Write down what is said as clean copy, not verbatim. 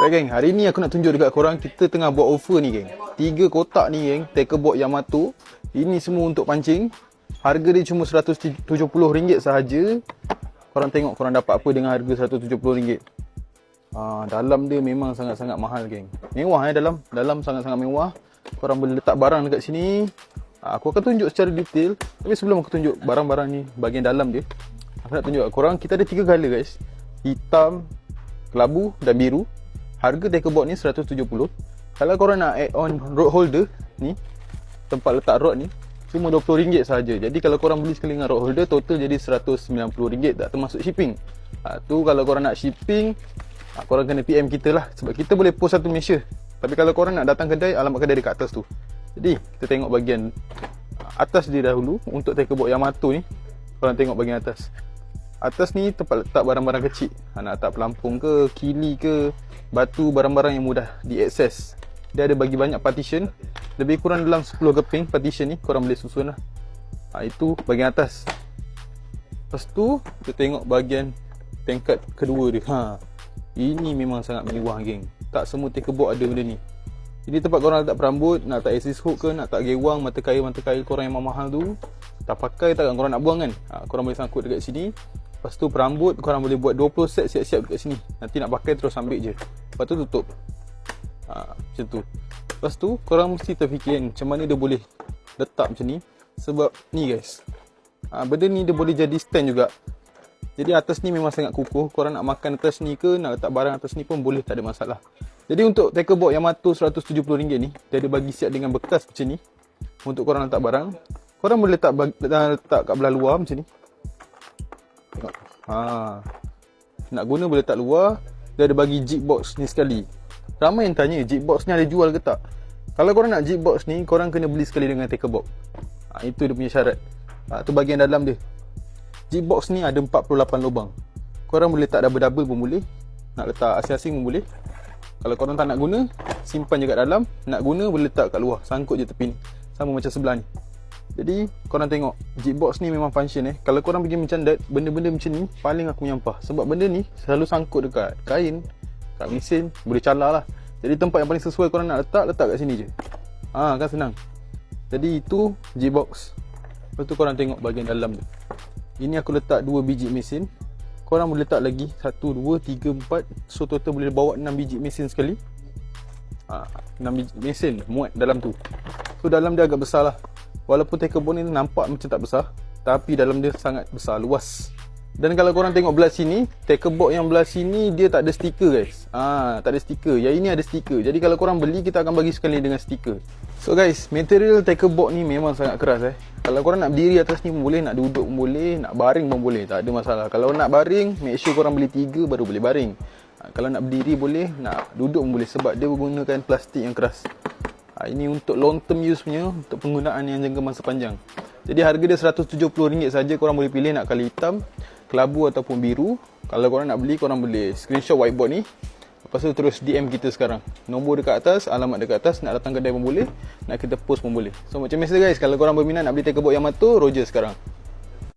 Alright geng, hari ni aku nak tunjuk dekat korang, kita tengah buat offer ni geng. 3 kotak ni geng, Tackle-Box Yamato. Ini semua untuk pancing. Harga dia cuma RM170 sahaja. Korang tengok korang dapat apa dengan harga RM170. Dalam dia memang sangat-sangat mahal geng. Mewah dalam sangat-sangat mewah. Korang boleh letak barang dekat sini. Aku akan tunjuk secara detail. Tapi sebelum aku tunjuk barang-barang ni, bahagian dalam dia, aku nak tunjuk kat korang, kita ada 3 colour guys. Hitam, kelabu dan biru. Harga Tackle-Box ni 170. Kalau korang nak add on rod holder ni, tempat letak rod ni, cuma RM20 sahaja. Jadi kalau korang beli sekali dengan rod holder, total jadi RM190, tak termasuk shipping. Tu kalau korang nak shipping, korang kena PM kita lah, sebab kita boleh post satu Malaysia. Tapi kalau korang nak datang kedai, alamat kedai dekat atas tu. Jadi kita tengok bahagian atas dia dahulu. Untuk Tackle-Box Yamato ni, korang tengok bahagian atas. Atas ni tempat letak barang-barang kecil. Nak letak pelampung ke, kili ke, batu, barang-barang yang mudah diakses. Dia ada bagi banyak partition. Lebih kurang dalam 10 keping partition ni, korang boleh susun lah. Itu bahagian atas. Lepas tu kita tengok bahagian tingkat kedua dia. Ini memang sangat mewah geng. Tak semua Tackle-Box ada benda ni. Ini tempat korang letak perambut, nak letak assist hook ke, nak letak gewang, mata kail korang yang mahal tu, tak pakai takkan korang nak buang kan. Korang boleh sangkut dekat sini. Lepas tu perambut korang boleh buat 20 set siap-siap dekat sini. Nanti nak pakai terus ambil je. Lepas tu tutup. Macam tu. Lepas tu korang mesti terfikir kan, macam mana dia boleh letak macam ni. Sebab ni guys, benda ni dia boleh jadi stand juga. Jadi atas ni memang sangat kukuh. Korang nak makan atas ni ke, nak letak barang atas ni pun boleh, tak ada masalah. Jadi untuk Tackle-Box Yamato RM170 ni, dia ada bagi siap dengan bekas macam ni. Untuk korang letak barang, korang boleh letak kat belah luar macam ni. Tengok. Nak guna boleh letak luar. Dia ada bagi jig box ni sekali. Ramai yang tanya jig box ni ada jual ke tak. Kalau korang nak jig box ni, korang kena beli sekali dengan Tackle-Box. Itu dia punya syarat. Tu bahagian dalam dia. Jig box ni ada 48 lubang. Korang boleh letak double-double pun boleh. Nak letak asing-asing pun boleh. Kalau korang tak nak guna, simpan je kat dalam. Nak guna boleh letak kat luar, sangkut je tepi ni. Sama macam sebelah ni. Jadi korang tengok, jig box ni memang function Kalau korang pergi mencandat, benda-benda macam ni paling aku menyampah. Sebab benda ni selalu sangkut dekat kain, kat mesin, boleh calar lah. Jadi tempat yang paling sesuai korang nak letak kat sini je. Kan senang. Jadi itu jig box. Lepas tu korang tengok bahagian dalam tu. Ini aku letak 2 biji mesin. Korang boleh letak lagi 1, 2, 3, 4. So total boleh bawa 6 biji mesin sekali. 6 biji mesin muat dalam tu. So dalam dia agak besar lah. Walaupun Tackle-Box ni nampak macam tak besar, tapi dalam dia sangat besar, luas. Dan kalau korang tengok belah sini, Tackle-Box yang belah sini dia tak ada stiker guys. Tak ada stiker. Yang ini ada stiker. Jadi kalau korang beli, kita akan bagi sekali dengan stiker. So guys, material Tackle-Box ni memang sangat keras Kalau korang nak berdiri atas ni pun boleh, nak duduk pun boleh, nak baring pun boleh, tak ada masalah. Kalau nak baring, make sure korang beli 3 baru boleh baring. Kalau nak berdiri boleh, nak duduk pun boleh, sebab dia menggunakan plastik yang keras. Ini untuk long term use punya, untuk penggunaan yang jangka masa panjang. Jadi harga dia RM170 saja. Korang boleh pilih nak colour hitam, kelabu ataupun biru. Kalau korang nak beli, korang boleh screenshot whiteboard ni. Lepas tu terus DM kita sekarang. Nombor dekat atas, alamat dekat atas. Nak datang kedai pun boleh, nak kita post pun boleh. So macam biasa guys, kalau korang berminat nak beli Tackle-Box Yamato, Roger sekarang.